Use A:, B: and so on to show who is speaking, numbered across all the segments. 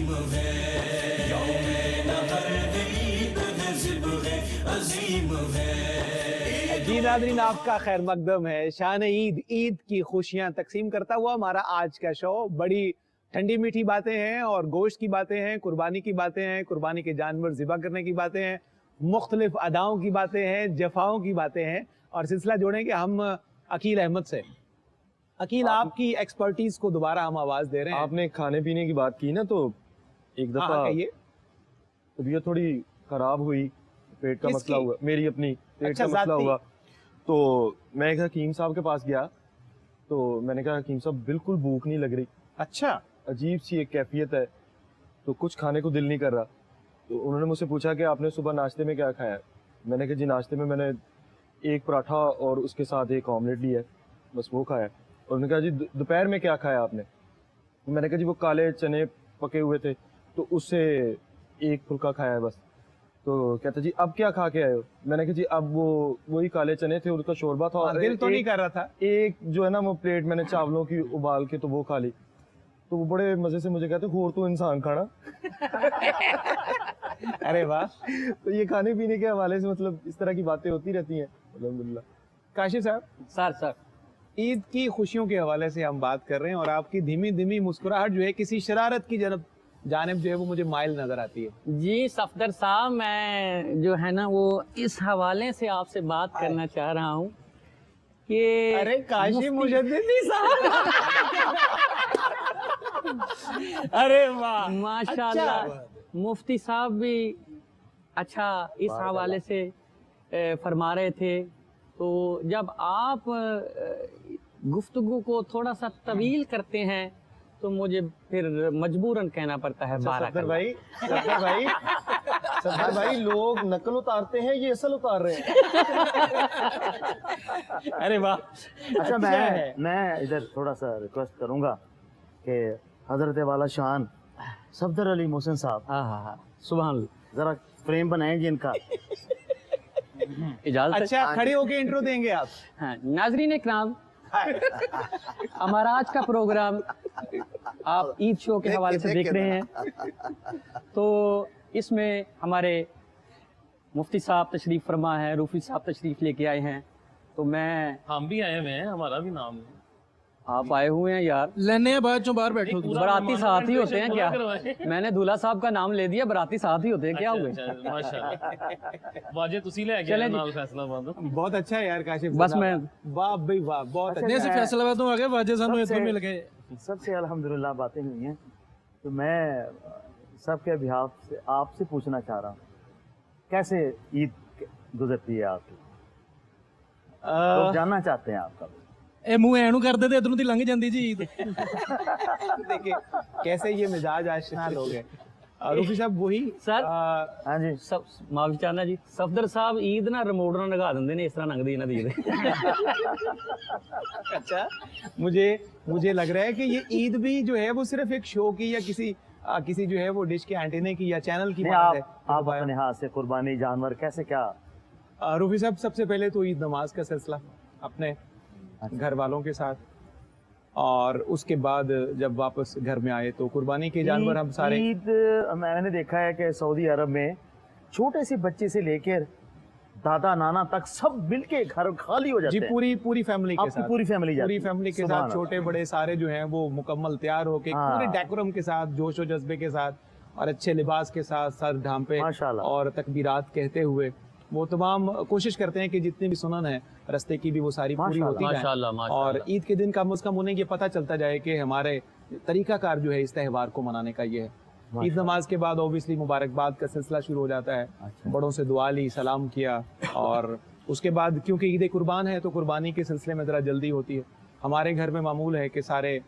A: अजीम है, यौम नहर ईद है, ज़िब है अजीम है।
B: जी नाज़रीन, आपका खैर मकदम है। शान ईद, ईद की खुशियां तकसीम करता हुआ हमारा आज का शो बड़ी ठंडी मीठी बातें हैं और गोश्त की बातें हैं, कुर्बानी की बातें हैं, कुर्बानी के जानवर ज़िबा करने की बातें हैं, मुख्तलिफ अदाओं की बातें हैं, जफाओं की बातें हैं। और सिलसिला जोड़ेंगे हम अकील अहमद से। अकील, आपकी एक्सपर्टीज को दोबारा हम आवाज दे रहे हैं।
C: आपने खाने पीने की बात की ना, तो एक दफा
B: कहिए।
C: तबीयत थोड़ी खराब हुई, पेट का मसला हुआ, मेरी अपनी पेट का मसला हुआ। तो मैं एक हकीम साहब के पास गया, तो मैंने कहा हकीम साहब बिल्कुल भूख नहीं लग रही।
B: अच्छा।
C: अजीब सी एक कैफियत है, तो कुछ खाने को दिल नहीं कर रहा। तो उन्होंने मुझसे पूछा कि आपने सुबह नाश्ते में क्या खाया? मैंने कहा जी नाश्ते में मैंने एक पराठा और उसके साथ एक ऑमलेट लिया है, बस वो खाया। और उन्होंने कहा जी दोपहर में क्या खाया आपने? मैंने कहा जी वो काले चने पके हुए थे, तो उससे एक फुल्का खाया है बस। तो कहता जी अब क्या खा के आए हो? मैंने कहा जी अब वही काले चने थे, उसका शोरबा था और
B: दिल तो नहीं कर रहा था।
C: एक जो है ना वो प्लेट मैंने चावलों की उबाल के तो वो खा ली। तो वो बड़े मजे से मुझे कहते होर तो इंसान खाना।
B: अरे वाह।
C: तो ये खाने पीने के हवाले से मतलब इस तरह की बातें होती रहती हैं अल्हम्दुलिल्लाह।
B: काशिफ साहब,
D: सर
B: ईद की खुशियों के हवाले से हम बात कर रहे हैं और आपकी धीमी धीमी मुस्कुराहट जो है किसी शरारत की जानिब जो है वो मुझे माइल नजर आती है।
D: जी सफदर साहब, मैं जो है ना वो इस हवाले से आपसे बात करना चाह रहा हूँ कि
B: अरे काशिफ मुजद्दिदी साहब। अरे वाह,
D: माशाल्लाह।
B: अच्छा।
D: मुफ्ती साहब भी अच्छा इस हवाले से फरमा रहे थे। तो जब आप गुफ्तगू को थोड़ा सा तवील करते हैं तो मुझे फिर मजबूरन कहना पड़ता है
C: सफदर भाई लोग नकल उतारते हैं, ये असल उतार रहे हैं।
B: अरे वाह।
E: अच्छा, मैं इधर थोड़ा सा रिक्वेस्ट करूंगा कि हजरत वाला शान सफदर अली मोहसिन साहब,
D: हाँ सुभान अल्लाह,
E: जरा फ्रेम बनाएं जिनका
D: इजाजत।
B: अच्छा, खड़े होके इंट्रो देंगे आप?
D: हाँ, नाजरीन इकराम, हमारा आज का प्रोग्राम आप ईद शो के हवाले से देख रहे हैं। तो इसमें हमारे मुफ्ती साहब तशरीफ फरमा है, रूफी साहब तशरीफ लेके आए हैं। तो
F: हम भी आए हुए हैं, हमारा भी नाम है।
D: आप आए हुए हैं यार,
G: लेने हैं बाद, बाहर बैठो।
D: बराती साथ ही होते हैं क्या? मैंने दूल्हा साहब का नाम ले दिया, बराती साथ ही होते हैं क्या? हो गए
F: माशाल्लाह। वाजे तुसी ले गए
D: चलें
F: नाल फैसलाबाद।
B: बहुत अच्छा है यार काशिफ।
D: बस मैं
B: वाह भाई वाह, बहुत
G: नहीं
B: अच्छा
G: से फैसलाबाद आ गए, वाजे सानू इधर मिल गए।
E: सबसे अल्हम्दुलिल्लाह बातें हुई हैं। तो मैं सबके बिहाफ से आपसे पूछना चाह रहा हूँ, कैसे ईद गुजरती है आपकी? लोग जानना चाहते हैं आपका।
G: ए मुंह एनू कर दे इधरों दी लंघ जाती जी ईद।
B: देखिए कैसे ये मिजाज आशना लोग हैं। रूफी साहब वही
D: सर।
E: हाँ जी,
D: सब माफी चाहना जी, सफदर साहब ईद ना रिमोट ਨਾਲ ਲਗਾ ਦਿੰਦੇ ਨੇ, ਇਸ ਤਰ੍ਹਾਂ ਲੰਘਦੀ ਇਹਨਾਂ ਦੀ ईद।
B: अच्छा, मुझे लग रहा है कि ये ईद भी जो है वो सिर्फ एक शो की या किसी जो है वो डिश के एंटीने की या चैनल की बात है।
E: आप अपने हाथ से कुर्बानी जानवर कैसे क्या?
B: रूफी साहब, सबसे पहले तो ईद नमाज का सिलसिला अपने घर वालों के साथ, और उसके बाद जब वापस घर में आए तो कुर्बानी के जानवर हम सारे।
E: ईद मैंने देखा है कि सऊदी अरब में छोटे से बच्चे से लेकर दादा नाना तक सब मिलके घर खाली हो जाते
B: जी,
E: हैं।
B: पूरी फैमिली के साथ,
E: पूरी फैमिली
B: के साथ छोटे बड़े सारे जो हैं वो मुकम्मल तैयार होके पूरे डेकोरम के साथ, जोश और जज्बे के साथ और अच्छे लिबास के साथ, सर ढांपे और तकबीरात कहते हुए वो तमाम कोशिश करते हैं कि जितनी भी सुनन है रस्ते की भी वो सारी पूरी होती जाए। और ईद के दिन कम से कम उन्हें ये पता चलता जाए कि हमारे तरीकाकार जो है इस त्यौहार को मनाने का ये है। ईद नमाज के बाद ऑब्वियसली मुबारकबाद का सिलसिला शुरू हो जाता है। बड़ों से दुआ ली, सलाम किया, और उसके बाद क्योंकि ईद कुर्बान है तो कुर्बानी के सिलसिले में ज़रा जल्दी होती है। हमारे घर में मामूल है कि सारे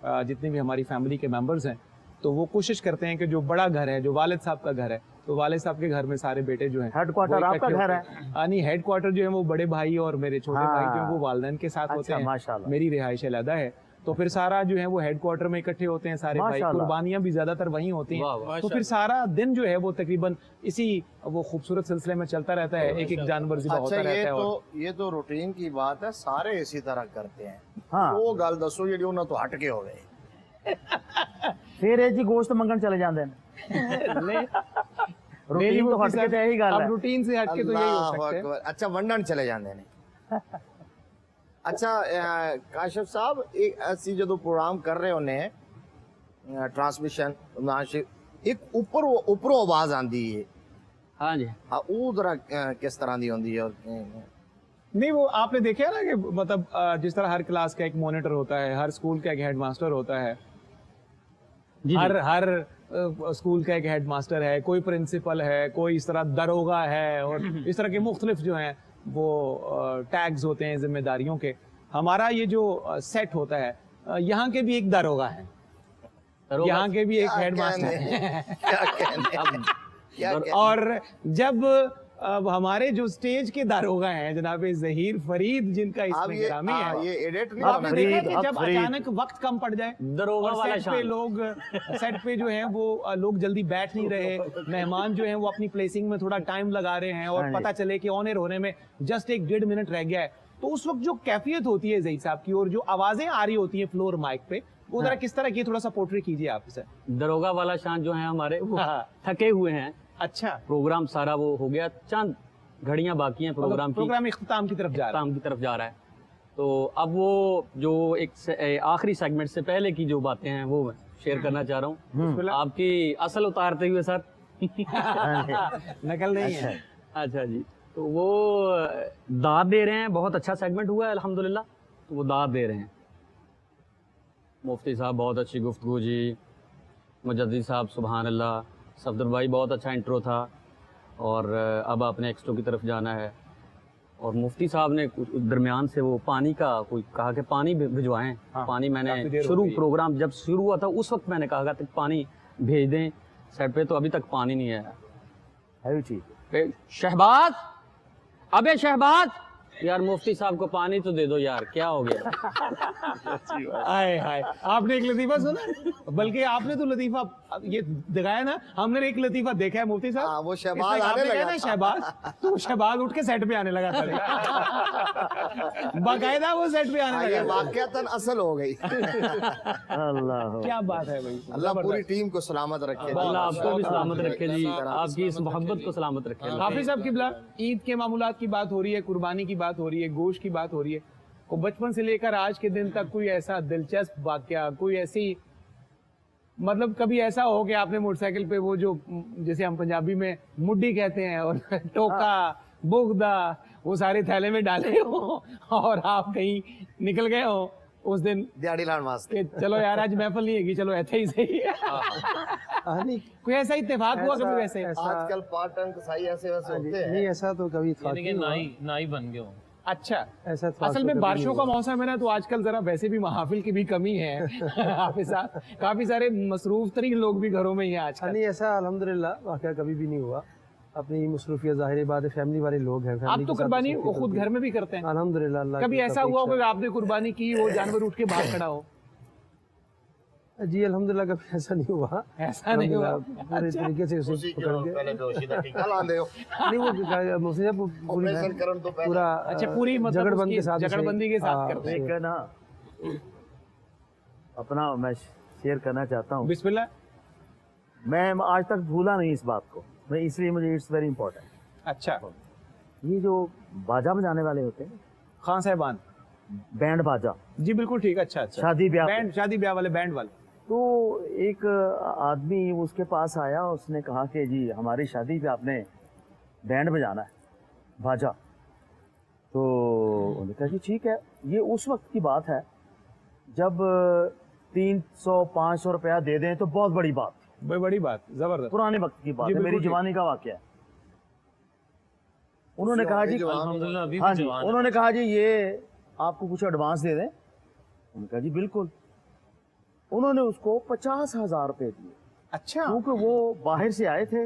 B: जितने भी हमारी फैमिली के मेंबर्स हैं तो वो कोशिश करते हैं कि जो बड़ा घर है, जो वालिद साहब का घर है, तो वालिद साहब के घर में सारे बेटे जो हैं,
E: हेडक्वार्टर आपका घर है?
B: नहीं, हेडक्वार्टर जो है वो बड़े भाई और मेरे छोटे भाई जो है वो वालिदैन के साथ होते हैं।
E: माशाल्लाह।
B: मेरी रिहाइश अलहदा है, तो फिर सारा जो है वो हेडक्वार्टर में इकट्ठे होते हैं सारे भाई। कुर्बानियां भी ज्यादातर वहीं होती हैं, तो फिर सारा दिन जो है वो तकरीबन इसी वो खूबसूरत सिलसिले में चलता रहता है। एक एक जानवर ज़िबा होता रहता है।
H: ये तो रूटीन की बात है, सारे इसी तरह करते हैं।
E: हाँ।
H: वो गल दसो जी उन्होंने तो हट के हो गए।
E: फिर ਇਹ ਜੀ ਗੋਸ਼ਤ ਮੰਗਣ ਚਲੇ ਜਾਂਦੇ ਨੇ ਰੂਟੀਨ ਤੋਂ ਹਟ ਕੇ ਤੇ ਇਹੀ ਗੱਲ
B: अब
E: ਹੈ
B: रूटीन से हट के तो यही हो
H: अल्लाह
B: सकते हैं।
H: अकबर। अच्छा वंडन चले जाते ने अच्छा काशिफ साहब एक ऐसी जो प्रोग्राम कर रहे होने ट्रांसमिशन एक ऊपरों आवाज आंदी है
D: हाँ जी
H: हाँ वो जरा किस तरह दी होंदी है और
B: नहीं वो आपने देखा है ना कि मतलब जिस तरह हर क्लास का एक मॉनिटर होता है, हर स्कूल का एक हेडमास्टर होता है, हर स्कूल का एक हेडमास्टर है, कोई प्रिंसिपल है, कोई इस तरह दरोगा है और इस तरह के मुख्तलिफ जो हैं वो टैग्स होते हैं जिम्मेदारियों के। हमारा ये जो सेट होता है यहाँ के भी एक दरोगा है, यहाँ के भी एक हेडमास्टर है
H: क्या कहने क्या
B: और जब अब हमारे जो स्टेज के दारोगा हैं जनाब ज़हीर फरीद जिनका इसमें ग्रामी है,
H: ये एडिट नहीं
B: आपने
H: होना
B: देखा है कि
E: फरीद,
B: जब
E: फरीद।
B: अचानक वक्त कम पड़ जाए
D: दरोगा
B: और
D: वाला
B: सेट पे
D: शान।
B: लोग सेट पे जो है वो लोग जल्दी बैठ नहीं रहे, मेहमान जो है वो अपनी प्लेसिंग में थोड़ा टाइम लगा रहे हैं और
E: हाँ जी।
B: पता चले कि ऑन एयर होने में जस्ट 1-1.5 मिनट रह गया है, तो उस वक्त जो कैफियत होती है ज़हीर साहब की और जो आवाजें आ रही होती है फ्लोर माइक पे, वो जरा किस तरह की थोड़ा सा पोर्ट्रे कीजिए आप इसे।
D: दरोगा वाला शान जो है हमारे वो
B: हाँ।
D: थके हुए हैं,
B: अच्छा,
D: प्रोग्राम सारा वो हो गया, चंद घड़ियां बाकी हैं प्रोग्राम की,
B: प्रोग्राम इख्तिताम की तरफ जा रहा है।
D: काम की तरफ जा रहा है। तो अब वो जो एक आखिरी सेगमेंट से पहले की जो बातें हैं वो मैं शेयर करना चाह रहा हूँ आपकी असल उतारते हुए सर।
B: नकल नहीं है।
D: अच्छा जी, तो वो दाद दे रहे हैं, बहुत अच्छा सेगमेंट हुआ है अल्हम्दुलिल्लाह, तो वो दाद दे रहे हैं। मुफ्ती साहब बहुत अच्छी गुफ्तगू जी, मुजद्दिद साहब सुभान अल्लाह, सफदर भाई बहुत अच्छा इंट्रो था, और अब आपने एक्सट्रो की तरफ जाना है। और मुफ्ती साहब ने दरमियान से वो पानी का कोई कहा कि पानी भिजवाएं,
B: हाँ,
D: पानी
B: काफी
D: मैंने
B: देर हो
D: शुरू
B: गई।
D: प्रोग्राम जब शुरू हुआ था उस वक्त मैंने कहा था पानी भेज दें सेट पे, तो अभी तक पानी नहीं आया।
E: है भी ठीक
D: ए, शहबाज, अबे शहबाज, यार मुफ्ती साहब को पानी तो दे दो यार, क्या हो गया।
B: हाय हाय, आपने एक लतीफा सुना, बल्कि आपने तो लतीफा ये दिखाया ना, हमने एक लतीफा देखा है मुफ्ती साहब।
H: हाँ, वो शहबाज
B: इसमें
H: आने
B: आपने कहा
H: लगा
B: ना
H: था।
B: शहबाज, तो वो शहबाज उठ के सेट पे आने लगा था। बाकायदा वो सेट पे आने
H: ये
B: लगा था।
H: वाकयातन असल हो गई
E: अल्लाह
B: क्या बात है भाई,
H: अल्लाह पूरी टीम को सलामत रखे
D: अल्लाह आपको भी सलामत रखे जी, आपकी इस मोहब्बत को सलामत रखे।
B: हाफिज साहब किबला, ईद के मामूलात की बात हो रही है, कुर्बानी की बात हो रही है, गोश्त की बात हो रही है, को बचपन से लेकर आज के दिन तक कोई ऐसा दिलचस्प वाकया, कोई ऐसी मतलब कभी ऐसा हो कि आपने मोटरसाइकिल पे वो जो जैसे हम पंजाबी में मुड्डी कहते हैं और टोका बुगदा वो सारे थैले में डाले हो और आप कहीं निकल गए हो उस दिन
H: दिहाड़ी लाने वास्ते
B: कि चलो यार आज महफिल नहीं है, चलो ऐसे ही सही है।
I: नहीं
B: कोई ऐसा इत्तेफाक हुआ कभी वैसे?
H: आजकल पाटन कसाई ऐसे वैसे होते हैं
I: नहीं ऐसा तो कभी था
F: यानी कि नाई बन गए हो।
B: अच्छा,
I: ऐसा था
B: असल में बारिशों का मौसम है ना, तो आजकल जरा वैसे भी महाफिल की भी कमी है। हाफिज साहब, काफी सारे मसरूफ तरीन लोग भी घरों में ही हैं आजकल।
I: नहीं ऐसा अल्हम्दुलिल्लाह वाकया कभी भी नहीं हुआ। अपनी मसरूफियत ज़ाहिर बात है, फैमिली वाले लोग हैं।
B: आप तो कुर्बानी वो खुद घर में भी करते हैं?
I: अल्हम्दुलिल्लाह अल्लाह
B: कभी
I: की
B: ऐसा
I: तौफीक
B: हुआ
I: से।
B: कि आपने कुर्बानी की वो जानवर उठ के बाहर खड़ा हो?
I: जी अल्हम्दुलिल्लाह कभी ऐसा नहीं हुआ।
B: ऐसा नहीं हुआ।
I: अल्हम्दुलिल्लाह, पूरे तरीके से उसे पकड़ के
H: पहले बेहोशी का टीका लांदे हो
I: नहीं वो मुझे पूरी
H: ऑपरेशन करन तो पहले
I: पूरा
B: अच्छा, पूरी मतलब
I: जगड़बंदी के
B: उसकी
I: साथ उसे-
B: जगड़बंदी के साथ
I: हाँ,
B: करते हैं।
E: एक ना अपना मैं शेयर करना चाहता हूँ।
B: बिस्मिल्लाह।
E: मैं आज तक भूला नहीं इस बात को, मैं इसलिए मुझे इट्स वेरी इंपॉर्टेंट।
B: अच्छा,
E: ये जो बाजा बजाने वाले होते हैं,
B: खान साहबान,
E: बैंड बाजा,
B: जी बिल्कुल ठीक, अच्छा अच्छा,
E: शादी ब्याह पे।
B: बैंड, शादी ब्याह वाले बैंड वाले।
E: तो एक आदमी उसके पास आया, उसने कहा कि जी हमारी शादी पे आपने बैंड बजाना है, बाजा। तो उन्होंने कहा जी ठीक है। ये उस वक्त की बात है जब 300-500 रुपया दे दें तो बहुत बड़ी बात,
B: बड़ी बात, जबरदस्त।
E: पुराने वक्त की बात
B: जी,
E: है, मेरी
B: बिल्कुल
E: जवानी का वाकया है। उन्होंने कहा जी
F: अल्हम्दुलिल्लाह अभी
E: हाँ
F: भी
E: जी,
F: जवान है।
E: उन्होंने कहा जी ये आपको कुछ एडवांस दे दें। उन्होंने कहा जी बिल्कुल। उन्होंने उसको 50,000 रुपए दिए,
B: अच्छा,
E: क्योंकि वो बाहर से आए थे,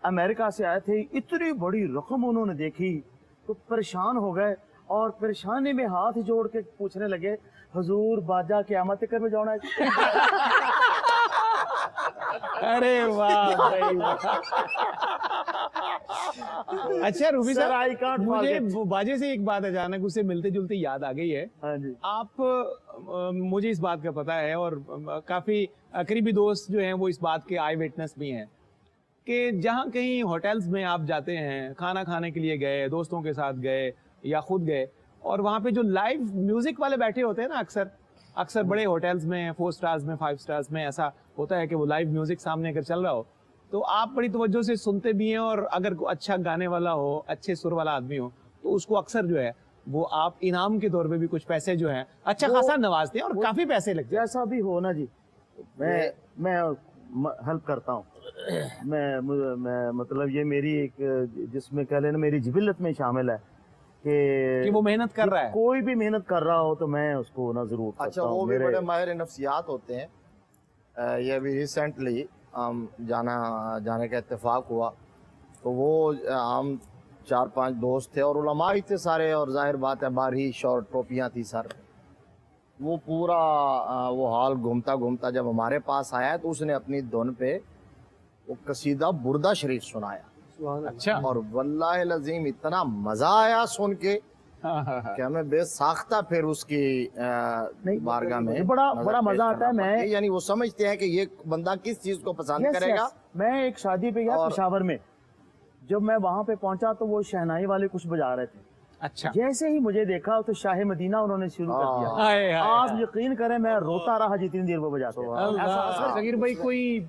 E: अमेरिका से आए थे। इतनी बड़ी रकम उन्होंने देखी तो परेशान हो गए और परेशानी में हाथ जोड़ के पूछने लगे, हुजूर बाजा क़यामत तक में जाना है।
B: अरे वाह भाई वाह। अच्छा रूबी
E: Sir, I
B: साहब,
E: can't
B: मुझे
E: forget.
B: बाजे से एक बात अचानक उससे मिलते जुलते याद आ गई है।
E: हाँ जी।
B: आप मुझे इस बात का पता है और काफी करीबी दोस्त जो हैं वो इस बात के आई विटनेस भी हैं कि जहाँ कहीं होटल्स में आप जाते हैं, खाना खाने के लिए गए, दोस्तों के साथ गए या खुद गए, और वहाँ पे जो लाइव म्यूजिक वाले बैठे होते हैं ना, अक्सर बड़े होटल्स में, 4 स्टार्स में, 5 स्टार्स में ऐसा होता है कि वो लाइव म्यूजिक सामने अगर चल रहा हो तो आप बड़ी तवज्जो से सुनते भी हैं, और अगर कोई अच्छा गाने वाला हो, अच्छे सुर वाला आदमी हो, तो उसको अक्सर जो है वो आप इनाम के तौर पे भी कुछ पैसे जो है अच्छा खासा नवाजते हैं, और काफी पैसे लगते हैं।
E: जैसा भी हो ना जी, मैं हेल्प करता हूँ। मैं मतलब ये मेरी एक, जिसमें कह लेना मेरी जिबिलत में शामिल है
B: कि वो मेहनत कर रहा है।
E: कोई भी मेहनत कर रहा हो तो मैं उसको ना जरूर करता
H: अच्छा,
E: हूँ।
H: वो भी बड़े माहिर नफ्सियात होते हैं। ये अभी रिसेंटली जाने का इत्तेफाक हुआ, तो वो हम 4-5 दोस्त थे और उलमा ही थे सारे, और जाहिर बात है बारिश और टोपियाँ थी सर। वो पूरा वो हाल घूमता घूमता जब हमारे पास आया तो उसने अपनी धुन पे वो कसीदा बुर्दा शरीफ सुनाया।
B: अच्छा।
H: और वल्लाह लजीम इतना मजा आया सुन के कि हमें बेसाख्ता फिर उसकी बारगाह में
E: बड़ा मजा आता है। मैं
H: यानी वो समझते हैं कि ये बंदा किस चीज को पसंद
E: Yes,
H: करेगा।
E: yes. मैं एक शादी पे गया पेशावर में, जब मैं वहां पे पहुंचा तो वो शहनाई वाले कुछ बजा रहे थे।
B: अच्छा।
E: जैसे ही मुझे देखा तो शाह मदीना उन्होंने शुरू कर दिया।
B: हाय, हाय,
E: आप यकीन करें मैं रोता रहा जितनी देर वो बजाते हैं।
B: अल्लाह। सगीर भाई, कोई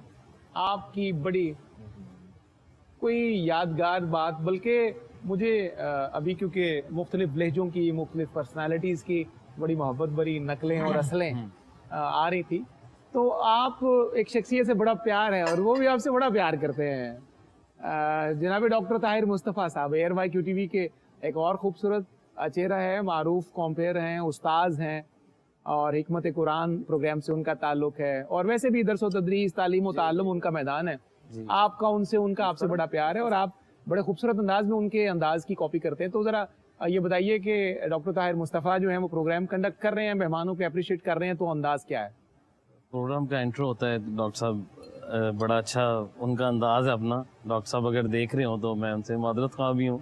B: आपकी बड़ी कोई यादगार बात, बल्कि मुझे अभी क्योंकि मुख्तलिफ लहजों की, मुख्तलिफ पर्सनालिटीज़ की बड़ी मोहब्बत भरी नकलें और असलें आ रही थी, तो आप एक शख्सियत से बड़ा प्यार है और वो भी आपसे बड़ा प्यार करते हैं। जनाब डॉक्टर ताहिर मुस्तफ़ा साहब ARYQTV के एक और खूबसूरत चेहरा है, मारूफ कॉम्पेयर हैं, उस्ताज हैं, और हिकमत कुरान प्रोग्राम से उनका ताल्लुक है, और वैसे भी दरस व तदरीस, तालीम व ताल्लुम उनका मैदान है। आपका उनसे, उनका आपसे बड़ा प्यार है, और आप बड़े खूबसूरत अंदाज में उनके अंदाज की कॉपी करते हैं। तो ज़रा ये बताइए कि डॉक्टर ताहिर मुस्तफ़ा जो है वो प्रोग्राम कंडक्ट कर रहे हैं, मेहमानों को अप्रिशिएट कर रहे हैं, तो अंदाज क्या है?
F: प्रोग्राम का इंट्रो होता है डॉक्टर साहब, बड़ा अच्छा उनका अंदाज है अपना। डॉक्टर साहब अगर देख रहे हो तो मैं उनसे मादरत ख्वाह भी हूँ,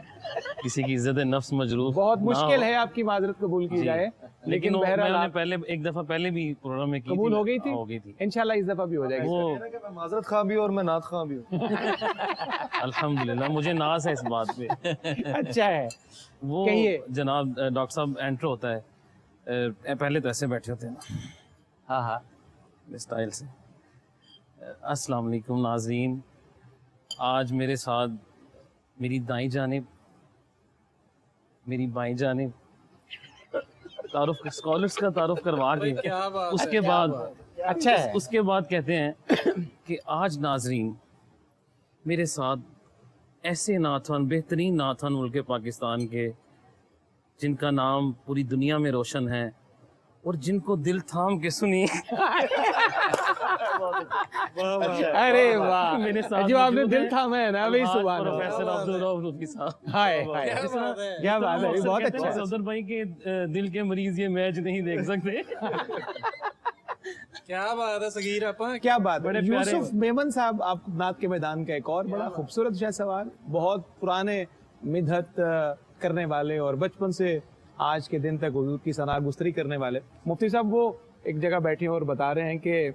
F: किसी की इज्जत नफ्स मजरूफ
B: बहुत
F: ना
B: मुश्किल
F: हो।
B: है आपकी माजरत कबूल की
F: जी।
B: जाए, लेकिन
F: मैंने
B: बहरहाल
F: पहले एक दफा पहले भी प्रोग्राम में की
B: कबूल हो गई थी,
F: हो गई थी।
B: इंशाल्लाह इस दफा भी हो जाएगी।
F: वो
C: मैं माजरत खां भी और मैं नात खां भी हूँ।
F: अल्हम्दुलिल्लाह, मुझे नाज है इस बात पे।
B: अच्छा है।
F: वो
B: कहिए।
F: जनाब डॉक्टर साहब एंट्रो होता है, पहले तो ऐसे बैठे होते हैं ना,
B: हाँ हाँ,
F: स्टाइल से। अस्सलाम वालेकुम नाज़रीन, आज मेरे साथ मेरी दाई जानिब, मेरी बाई जानिब तारुफ, स्कॉलर्स का तारुफ करवा के उसके बाद
B: अच्छा है।
F: उसके बाद कहते हैं कि आज नाज़रीन मेरे साथ ऐसे नाथन, बेहतरीन नाथन मुल्क पाकिस्तान के, जिनका नाम पूरी दुनिया में रोशन है और जिनको दिल थाम के सुनी।
B: अरे वाह,
F: मेरे साथ
B: जो आपने
F: मौजूद
B: दिल
F: हैं
B: थामा है ना, वही सुभान अल्लाह।
F: प्रोफेसर अब्दुल रऊफ रूफी साहब।
B: हाय हाय, क्या बात है, बहुत अच्छा है।
F: सफदर भाई के दिल के मरीज ये मैच नहीं देख सकते।
G: क्या बात है सगीर आपा,
B: क्या बात है।
F: बड़े प्यारे।
B: यूसुफ मेमन साहब, आप नात के मैदान का एक और बड़ा खूबसूरत सा सवाल, बहुत पुराने मिधत करने वाले और बचपन से आज के दिन तक हुजूर की सना गुस्तरी करने वाले मुफ्ती साहब, वो एक जगह बैठे और बता रहे हैं कि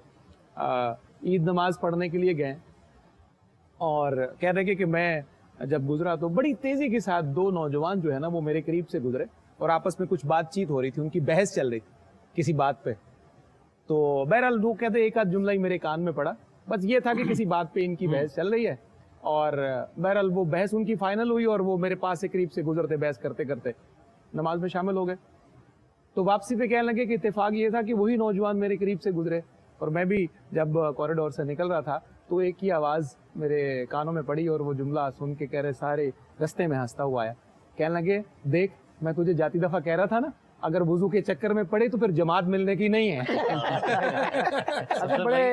B: ईद नमाज पढ़ने के लिए गए और कह रहे कि मैं जब गुजरा तो बड़ी तेजी के साथ 2 नौजवान जो है ना वो मेरे करीब से गुजरे और आपस में कुछ बातचीत हो रही थी, उनकी बहस चल रही थी किसी बात पे। तो बहरहाल वो कहते एक आध जुमला ही मेरे कान में पड़ा, बस ये था कि किसी बात पे इनकी बहस चल रही है, और बहरहाल वो बहस उनकी फाइनल हुई और वो मेरे पास से करीब से गुजरते बहस करते करते नमाज में शामिल हो गए। तो वापसी पे कहने लगे कि इत्तेफाक ये था कि वही नौजवान मेरे करीब से गुजरे और मैं भी जब कॉरिडोर से निकल रहा था तो एक ही आवाज़ मेरे कानों में पड़ी और वो जुमला सुन के कह रहे सारे रास्ते में हंसता हुआ आया। कहने लगे देख, मैं तुझे जाती दफ़ा कह रहा था ना, अगर वुजू के चक्कर में पड़े तो फिर जमात मिलने की नहीं है।
E: अच्छा, बड़े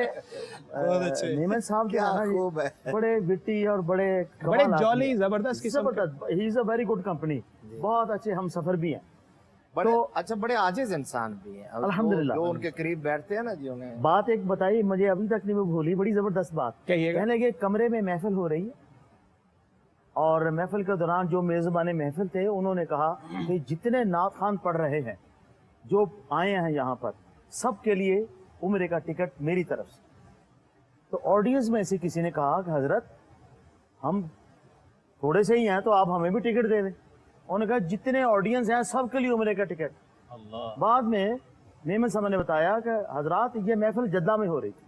E: मेमन साहब जो है ना,
H: खूब है।
E: बड़े विट्टी और बड़े
B: बड़े जॉली ज़बरदस्त किस्म के।
E: जबरदस्त, he is a very good company, बहुत अच्छे हम सफर भी हैं।
H: बड़े
E: तो
H: अच्छा, बड़े आजिज इंसान भी हैं। और
E: अल्हम्दुलिल्लाह।
H: जो उनके करीब बैठते हैं ना जी, उन्हें
E: बात एक बताई मुझे अभी तक नहीं वो भूली, बड़ी जबरदस्त बात।
B: कहिएगा।
E: कहने लगे कमरे में महफिल हो रही है اور محفل کے دوران جو میزبان محفل تھے انہوں نے کہا کہ جتنے نعت خوان پڑھ رہے ہیں جو آئے ہیں یہاں پر سب کے لیے عمرے کا ٹکٹ میری طرف سے. تو آڈینس میں سے کسی نے کہا کہ حضرت ہم تھوڑے سے ہی ہیں تو آپ ہمیں بھی ٹکٹ دے دیں. انہوں نے کہا جتنے آڈینس ہیں سب کے لیے عمرے کا ٹکٹ. بعد میں میمن صاحب نے بتایا کہ حضرات یہ محفل جدہ میں ہو رہی تھی.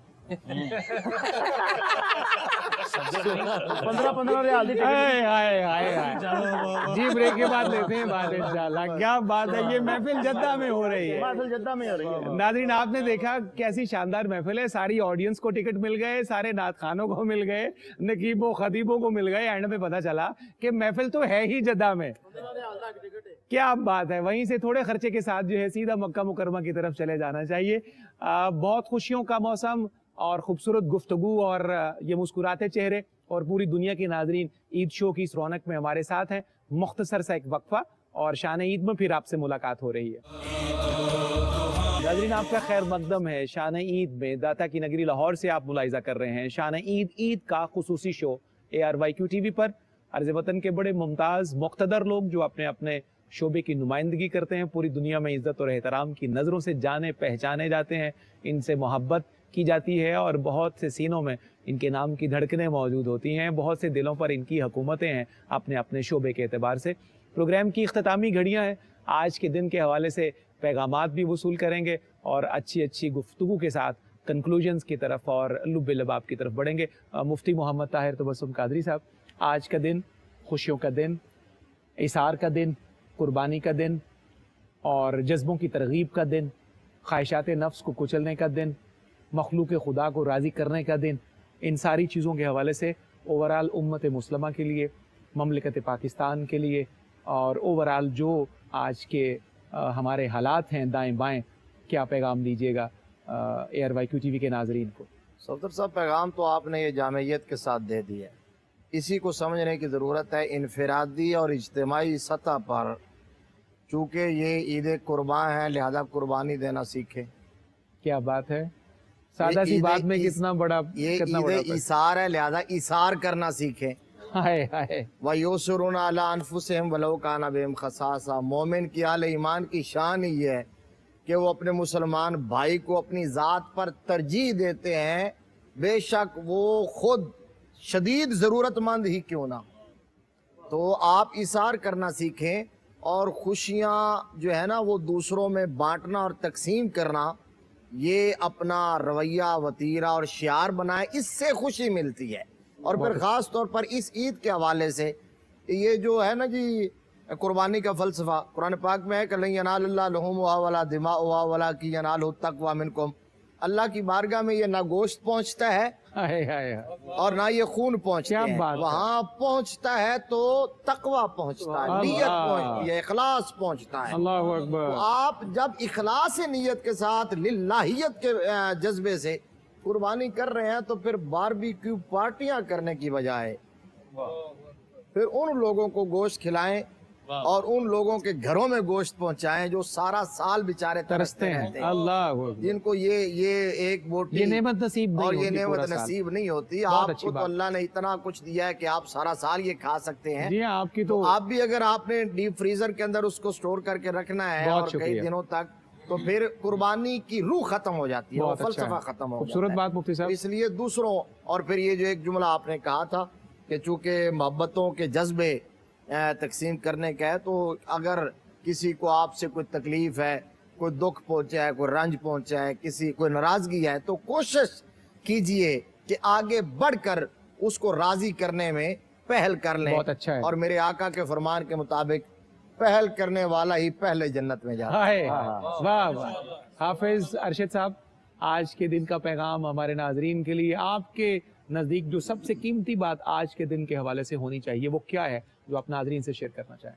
E: 15 ریال
B: جی بریک کے بعد لیتے ہیں بات انشاءاللہ. کیا بات ہے, یہ محفل جدہ میں ہو رہی ہے.
E: محفل جدہ میں ہو رہی ہے.
B: ناظرین آپ نے دیکھا کیسی شاندار محفل ہے. ساری آڈینس کو ٹکٹ مل گئے, سارے نعت خوانوں کو مل گئے, نقیبوں خطیبوں کو مل گئے. اینڈ میں پتا چلا کہ محفل تو ہے ہی جدہ میں. کیا بات ہے. وہیں سے تھوڑے خرچے کے ساتھ جو ہے سیدھا مکہ مکرمہ کی طرف چلے جانا چاہیے. بہت خوشیوں کا موسم اور خوبصورت گفتگو اور یہ مسکراتے چہرے اور پوری دنیا کے ناظرین عید شو کی اس رونق میں ہمارے ساتھ ہیں. مختصر سا ایک وقفہ اور شان عید میں پھر آپ سے ملاقات ہو رہی ہے. ناظرین آپ کا خیر مقدم ہے. شان عید میں داتا کی نگری لاہور سے آپ ملاحظہ کر رہے ہیں. شان عید کا خصوصی شو ARYQ TV پر عرض وطن کے بڑے ممتاز مقتدر لوگ جو اپنے اپنے شعبے کی نمائندگی کرتے ہیں, پوری دنیا میں عزت اور احترام کی نظروں سے جانے پہچانے جاتے ہیں, ان سے محبت کی جاتی ہے اور بہت سے سینوں میں ان کے نام کی دھڑکنیں موجود ہوتی ہیں. بہت سے دلوں پر ان کی حکومتیں ہیں اپنے اپنے شعبے کے اعتبار سے. پروگرام کی اختتامی گھڑیاں ہیں. آج کے دن کے حوالے سے پیغامات بھی وصول کریں گے اور اچھی گفتگو کے ساتھ کنکلوژنز کی طرف اور لب لباب کی طرف بڑھیں گے. مفتی محمد طاہر تبسم قادری صاحب, آج کا دن خوشیوں کا دن, اثار کا دن, قربانی کا دن اور جذبوں کی ترغیب کا دن, خواہشات نفس کو کچلنے کا دن, مخلوق خدا کو راضی کرنے کا دن. ان ساری چیزوں کے حوالے سے اوورال امت مسلمہ کے لیے, مملکت پاکستان کے لیے اور اوورال جو آج کے ہمارے حالات ہیں دائیں بائیں, کیا پیغام دیجیے گا ARYQ TV کے ناظرین کو؟
H: صفدر صاحب پیغام تو آپ نے یہ جامعیت کے ساتھ دے دیا. اسی کو سمجھنے کی ضرورت ہے انفرادی اور اجتماعی سطح پر. چونکہ یہ عید قربان ہے لہذا قربانی دینا سیکھیں.
B: کیا بات ہے, سادہ سی بات میں کتنا بڑا
H: یہ عید ایثار ہے لہذا ایثار کرنا سیکھیں. وَيُؤْثِرُونَ عَلَىٰ أَنفُسِهِمْ وَلَوْ كَانَ بِهِمْ خَصَاصَةٌ. مومن کی اہل ایمان کی شان ہی ہے کہ وہ اپنے مسلمان بھائی کو اپنی ذات پر ترجیح دیتے ہیں, بے شک وہ خود شدید ضرورت مند ہی کیوں نہ. تو آپ ایثار کرنا سیکھیں اور خوشیاں جو ہے نا وہ دوسروں میں بانٹنا اور تقسیم کرنا, یہ اپنا رویہ وتیرہ اور شعار بنائے. اس سے خوشی ملتی ہے. اور پھر خاص طور پر اس عید کے حوالے سے یہ جو ہے نا جی قربانی کا فلسفہ قرآن پاک میں ہے کہ لن ینال اللہ لحومها ولا دماؤها ولکن ینالہ التقوی منکم. اللہ کی بارگاہ میں یہ نہ گوشت پہنچتا ہے اور نہ یہ خون پہنچتا ہے, وہاں پہنچتا ہے تو تقوی پہنچتا ہے, نیت پہنچتی ہے, اخلاص پہنچتا ہے.
B: اللہ اکبر.
H: تو آپ جب اخلاص نیت کے ساتھ للہیت کے جذبے سے قربانی کر رہے ہیں تو پھر باربیکیو پارٹیاں کرنے کی بجائے پھر ان لوگوں کو گوشت کھلائیں اور ان لوگوں کے گھروں میں گوشت پہنچائیں جو سارا سال بیچارے ترستے رہتے ہیں,
B: اللہ
H: جن کو یہ ایک بوٹی
B: یہ نعمت نصیب نہیں
H: اور
B: ہوتی,
H: یہ نعمت نصیب نہیں ہوتی. آپ کو تو اللہ نے اتنا کچھ دیا ہے کہ آپ سارا سال یہ کھا سکتے ہیں.
B: جی آپ کی تو
H: آپ بھی اگر آپ نے ڈیپ فریزر کے اندر اس کو سٹور کر کے رکھنا ہے اور کئی دنوں تک, تو پھر قربانی کی روح ختم ہو جاتی ہے, فلسفہ ختم ہو جاتا ہے.
B: خوبصورت بات مفتی صاحب.
H: اس لیے دوسروں اور پھر یہ جو ایک جملہ آپ نے کہا تھا کہ چونکہ محبتوں کے جذبے تقسیم کرنے کا ہے, تو اگر کسی کو آپ سے کوئی تکلیف ہے, کوئی دکھ پہنچا ہے, کوئی رنج پہنچا ہے, کوئی ناراضگی ہے, تو کوشش کیجئے کہ آگے بڑھ کر اس کو راضی کرنے میں پہل کر لیں.
B: بہت اچھا ہے.
H: اور میرے آقا کے فرمان کے مطابق پہل کرنے والا ہی پہلے جنت میں جاتا ہے.
B: واہ واہ. حافظ ارشد صاحب, آج کے دن کا پیغام ہمارے ناظرین کے لیے, آپ کے نزدیک جو سب سے قیمتی بات آج کے دن کے حوالے سے ہونی چاہیے وہ کیا ہے جو آپ ناظرین سے شیئر کرنا چاہیں؟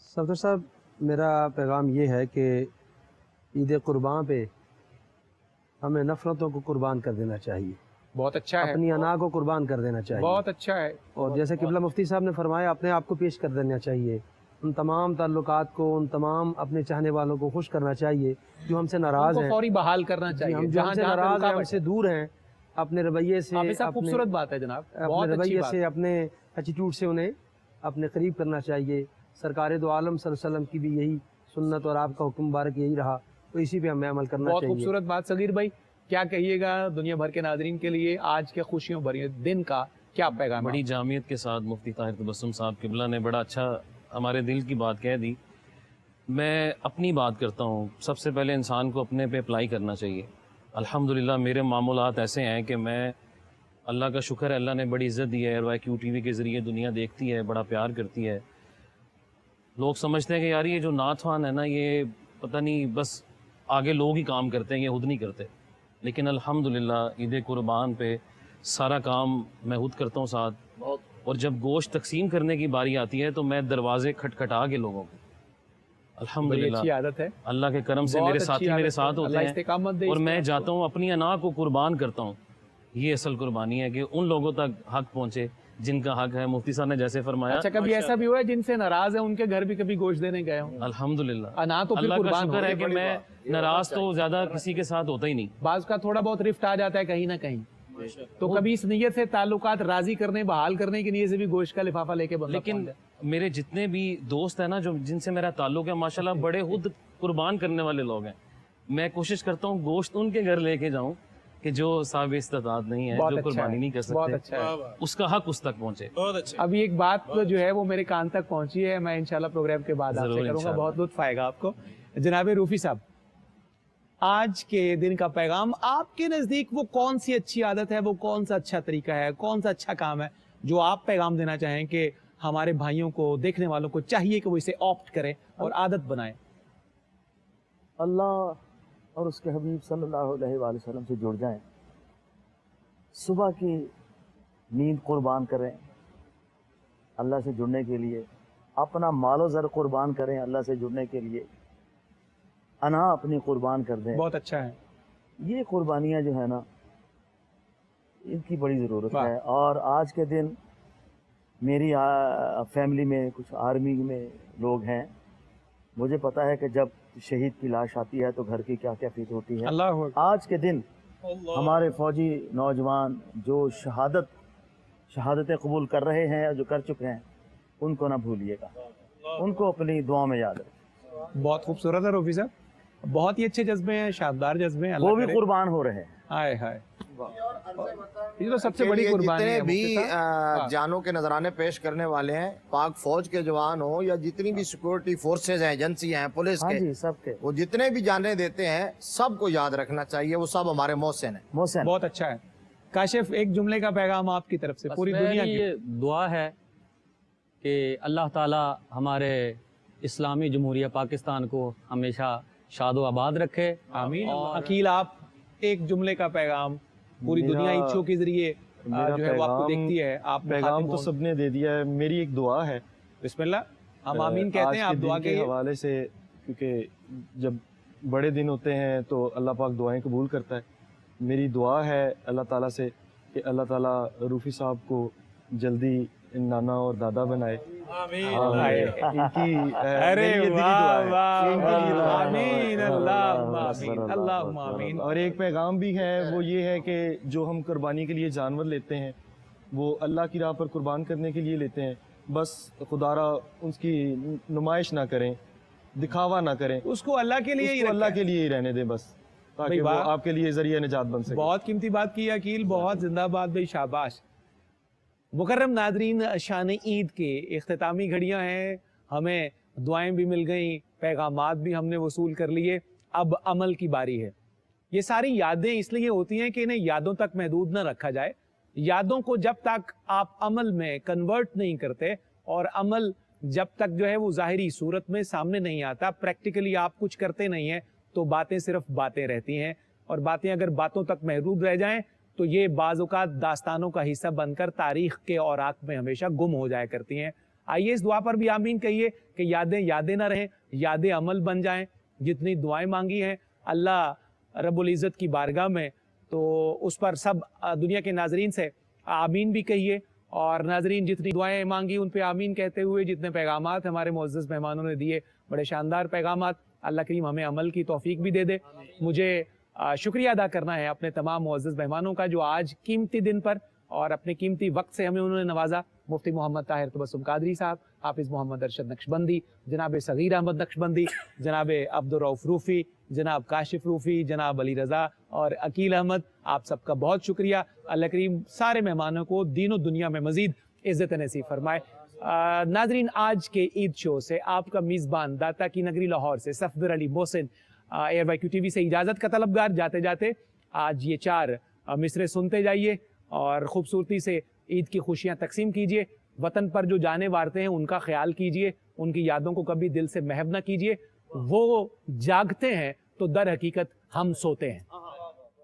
I: صفدر صاحب میرا پیغام یہ ہے کہ عید قربان پہ ہمیں نفرتوں کو قربان کر دینا چاہیے.
B: بہت اچھا ہے.
I: اپنی انا کو قربان کر دینا چاہیے.
B: بہت اچھا ہے.
I: اور جیسے قبلہ مفتی صاحب نے فرمایا اپنے آپ کو پیش کر دینا چاہیے. ان تمام تعلقات کو, ان تمام اپنے چاہنے والوں کو خوش کرنا چاہیے جو ہم سے ناراض ہیں,
B: فوری بحال کرنا چاہیے.
I: ہم جو ہم سے ناراض ہیں, ہم سے دور ہیں, اپنے رویے سے,
B: خوبصورت بات ہے جناب,
I: اپنے رویے سے, اپنے एटीट्यूड से उन्हें अपने करीब करना चाहिए। सरकार दो आलम सल्लल्लाहु अलैहि वसल्लम की भी यही सुन्नत और आपका हुक्म मुबारक यही रहा, तो इसी पे हमें अमल करना
B: बहुत
I: चाहिए।
B: खूबसूरत बात सगीर भाई, क्या कहिएगा दुनिया भर के नाजरीन के लिए आज के खुशियों भरे दिन का क्या पैगाम है?
F: बड़ी जामियत के साथ मुफ्ती ताहिर तबस्सुम साहब किबला ने बड़ा अच्छा हमारे दिल की बात कह दी। मैं अपनी बात करता हूँ, सबसे पहले इंसान को अपने पे अप्लाई करना चाहिए। अल्हम्दुलिल्लाह मेरे मामूलात ऐसे हैं कि मैं, अल्लाह का शुक्र है, अल्लाह ने बड़ी इज़्ज़त दी है। YQ TV के ज़रिए दुनिया देखती है, बड़ा प्यार करती है। लोग समझते हैं कि यार ये जो नाथवान है ना, ये पता नहीं बस आगे लोग ही काम करते हैं, ये खुद नहीं करते। लेकिन अल्हम्दुलिल्लाह ईद कुर्बान पे सारा काम मैं खुद करता हूँ साथ, और जब गोश्त तकसीम करने की बारी आती है तो मैं दरवाजे खटखटा के लोगों को,
B: बड़ी
F: अल्हम्दुलिल्लाह
B: अच्छी आदत है,
F: अल्लाह के करम से
B: बहुत
F: मेरे
B: अच्छी
F: साथी
B: आदत
F: मेरे
B: है।
F: साथ होते
B: अल्लाह
F: हैं
B: इस्तिकामत दे
F: और
B: इस
F: मैं
B: पे
F: जाता हूँ अपनी अना को कुर्बान करता हूँ। ये असल कुर्बानी है कि उन लोगों तक हक पहुँचे जिनका हक है। मुफ्ती साहब ने जैसे फरमाया,
B: अच्छा कभी ऐसा भी हुआ है जिनसे नाराज है उनके घर भी कभी गोश्त देने गए हो?
F: अल्हम्दुलिल्लाह
B: अना तो फिर
F: अल्लाह का
B: कुर्बान
F: शुक्र
B: हो,
F: है
B: ये
F: कि
B: बड़ी
F: मैं नाराज तो ज्यादा किसी के साथ होता ही नहीं।
B: बाज का थोड़ा बहुत रिफ्ट आ जाता है कहीं ना कहीं, तो कभी इस नीयत से ताल्लुकात राजी करने, बहाल करने की नीयत से भी गोश्त का लिफाफा लेके बंदा
F: लेकिन
B: पहुंच जाए।
F: मेरे जितने भी दोस्त हैं ना, जो जिनसे मेरा ताल्लुक है, माशाल्लाह बड़े खुद कुर्बान करने वाले लोग हैं। मैं कोशिश करता हूँ गोश्त उनके घर लेके जाऊँ कि जो साहिब इस्तिताअत नहीं है,
B: बहुत
F: जो
B: अच्छा
F: कुर्बानी
B: है,
F: नहीं कर
B: बहुत
F: सकते,
B: अच्छा है।
F: उसका हक उस तक पहुँचे।
G: बहुत अच्छा।
B: अभी एक बात तो जो है वो मेरे कान तक पहुंची है, मैं इंशाल्लाह प्रोग्राम के बाद आपसे
F: जरूर,
B: करूंगा,
F: इंशाल्लाह।
B: बहुत लुत्फ आएगा आपको। जनाब रूफी साहब, आज के दिन का पैगाम आपके नजदीक वो कौन सी अच्छी आदत है, वो कौन सा अच्छा तरीका है, कौन सा अच्छा काम है जो आप पैगाम देना चाहें कि हमारे भाइयों को, देखने वालों को चाहिए कि वो इसे ऑप्ट करें और आदत बनाएं?
E: अल्लाह और उसके हबीब सल्लल्लाहु अलैहि वसल्लम से जुड़ जाएं, सुबह की नींद कुर्बान करें अल्लाह से जुड़ने के लिए, अपना मालो ज़र कुर्बान करें अल्लाह से जुड़ने के लिए, अना अपनी कुर्बान कर दें।
B: बहुत अच्छा है।
E: ये कुर्बानियाँ जो है ना, इनकी बड़ी ज़रूरत
B: वाह।
E: है। और आज के दिन मेरी फैमिली में कुछ आर्मी में लोग हैं, मुझे पता है कि जब शहीद की लाश आती है तो घर की क्या क्या फीत होती है।
B: अल्लाह हू
E: आज के दिन हमारे फौजी नौजवान जो शहादतें कबूल कर रहे हैं या जो कर चुके हैं, उनको ना भूलिएगा, उनको अपनी दुआ में याद रखें।
B: बहुत खूबसूरत है रूफी साहब, बहुत ही अच्छे जज्बे हैं, शानदार जज्बे हैं।
E: वो
B: अल्लाह
E: भी
B: करे।
E: कुर्बान हो रहे हैं।
B: हाय हाय, ये तो सबसे बड़ी
H: ये
B: कुर्बानी
H: जितने
B: है
H: भी
B: मुफ्ती साहब।
H: जानों के नजराने पेश करने वाले हैं, पाक फौज के जवान हो या जितनी भी सिक्योरिटी फोर्सेज हैं, एजेंसी हैं, पुलिस
E: हाँ
H: के,
E: जी, सबके
H: वो जितने भी जाने देते हैं सबको याद रखना चाहिए, वो सब हमारे मोहसिन हैं।
E: मोहसिन।
B: बहुत अच्छा है। काशिफ, एक जुमले का पैगाम आपकी तरफ से पूरी दुनिया
D: मेरी
B: की।
D: ये दुआ है कि अल्लाह ताला हमारे इस्लामी जमहूरिया पाकिस्तान को हमेशा शादो आबाद रखे।
B: आमीन।
D: और
B: अकील, आप एक जुमले का पैगाम पूरी
C: मेरा-
B: दुनिया ईद शो के जरिए
C: मेरा
B: जो है वो आपको
C: पैगाम-
B: देखती है, आप
C: पैगाम
B: मुखातिब
C: तो
B: हों।
C: सबने दे दिया है। मेरी एक दुआ है,
B: बिस्मिल्लाह, हम आमीन कहते
C: आज
B: हैं,
C: के
B: आप दुआ
C: दिन के
B: कहिए।
C: हवाले से, क्योंकि जब बड़े दिन होते हैं तो अल्लाह पाक दुआएं कबूल करता है। मेरी दुआ है अल्लाह ताला से कि अल्लाह ताला रूफी साहब को जल्दी नाना और दादा बनाए। और
B: हाय।
C: इनकी
B: अरे
C: मेरी ये दिली
B: वाह
C: दुआ है।
B: वाह
C: इनकी दिली दुआ
B: वाह,
C: है।
B: आमीन, अल्लाहुम्मा आमीन,
E: अल्लाह
B: अल्लाहुम्मा आमीन।
C: और एक पैगाम भी है, वो ये है कि जो हम कुर्बानी के लिए जानवर लेते हैं वो अल्लाह की राह पर कुर्बान करने के लिए लेते हैं, बस खुदारा उसकी नुमाइश ना करें, दिखावा ना करें,
B: उसको अल्लाह के लिए ही
C: उसको अल्लाह
B: रखें।
C: के लिए ही रहने दें बस, ताकि
B: भाई
C: वो
B: वाह।
C: आपके लिए जरिया निजात बन सके।
B: बहुत कीमती बात की अकील, बहुत जिंदाबाद भाई, शाबाश। मुकर्रम नादरीन, शान ईद के इख्तितामी घड़ियां हैं, हमें दुआएं भी मिल गई, पैगामात भी हमने वसूल कर लिए, अब अमल की बारी है। ये सारी यादें इसलिए होती हैं कि इन्हें यादों तक महदूद न रखा जाए। यादों को जब तक आप अमल में कन्वर्ट नहीं करते और अमल जब तक जो है वो ज़ाहिरी सूरत में सामने नहीं आता, प्रैक्टिकली आप कुछ करते नहीं हैं, तो बातें सिर्फ बातें रहती हैं। और बातें अगर बातों तक महदूद रह जाएं तो ये बाज़-औक़ात दास्तानों का हिस्सा बनकर तारीख के औराक में हमेशा गुम हो जाया करती हैं। आइए इस दुआ पर भी आमीन कहिए कि यादें यादें ना रहें, यादें अमल बन जाएं। जितनी दुआएं मांगी हैं अल्लाह रब्बुल इज़्ज़त की बारगाह में, तो उस पर सब दुनिया के नाजरीन से आमीन भी कहिए। और नाजरीन, जितनी दुआएं मांगी उन पे आमीन कहते हुए, जितने पैगामात हमारे मुअज़्ज़ज़ मेहमानों ने दिए, बड़े शानदार पैगामात, अल्लाह करीम हमें अमल की तौफीक भी दे दे। मुझे शुक्रिया अदा करना है अपने तमाम मुअज़्ज़ज़ मेहमानों का, जो आज कीमती दिन पर और अपने कीमती वक्त से हमें उन्होंने नवाजा। मुफ्ती मोहम्मद ताहिर तबस्सुम कादरी साहब, हाफिज़ मोहम्मद अरशद नक्शबंदी, जनाब सगीर अहमद नक्शबंदी, जनाब अब्दुर रऊफ रूफ़ी, जनाब काशिफ रूफ़ी, जनाब अली रज़ा और अकील अहमद, आप सबका बहुत शुक्रिया। अल्लाह करीम सारे मेहमानों को दीनों दुनिया में मज़ीद इज़्ज़त नसीब फरमाए। नाजरीन, आज के ईद शो से आपका मेज़बान दाता की नगरी लाहौर से सफदर अली मोहसिन ARYQ TV से इजाज़त का तलबगार। जाते जाते आज ये 4 मिसरे सुनते जाइए और ख़ूबसूरती से ईद की खुशियाँ तकसीम कीजिए। वतन पर जो जाने वारते हैं उनका ख्याल कीजिए, उनकी यादों को कभी दिल से महव न कीजिए। वो जागते हैं तो दर हकीकत हम सोते हैं,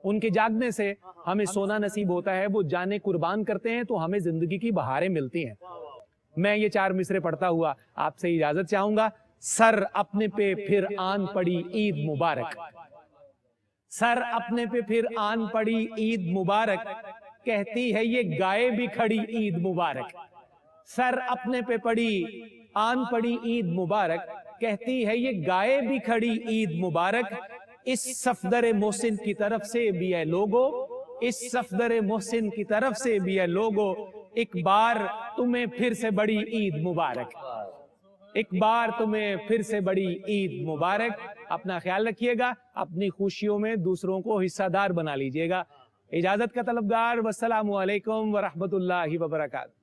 B: उनके जागने से हमें सोना नसीब होता है। वो जाने कुर्बान करते हैं तो हमें जिंदगी की बहारें मिलती हैं। मैं ये 4 मिसरे पढ़ता हुआ आपसे इजाजत चाहूंगा। सर अपने पे फिर आन पड़ी ईद मुबारक, सर अपने पे फिर आन पड़ी ईद मुबारक, कहती है ये गाय भी खड़ी ईद मुबारक। सर अपने पे आन पड़ी ईद मुबारक, कहती है ये गाय भी खड़ी ईद मुबारक। इस सफदर मोहसिन की तरफ से भी है लोगो, इस सफदर मोहसिन की तरफ से भी है लोगो, एक बार तुम्हें फिर से बड़ी ईद मुबारक, एक बार तुम्हें फिर से बड़ी ईद मुबारक। अपना ख्याल रखिएगा, अपनी खुशियों में दूसरों को हिस्सादार बना लीजिएगा। इजाजत का तलबगार। वस्सलामु अलैकुम व रहमतुल्लाहि व बरकातहू।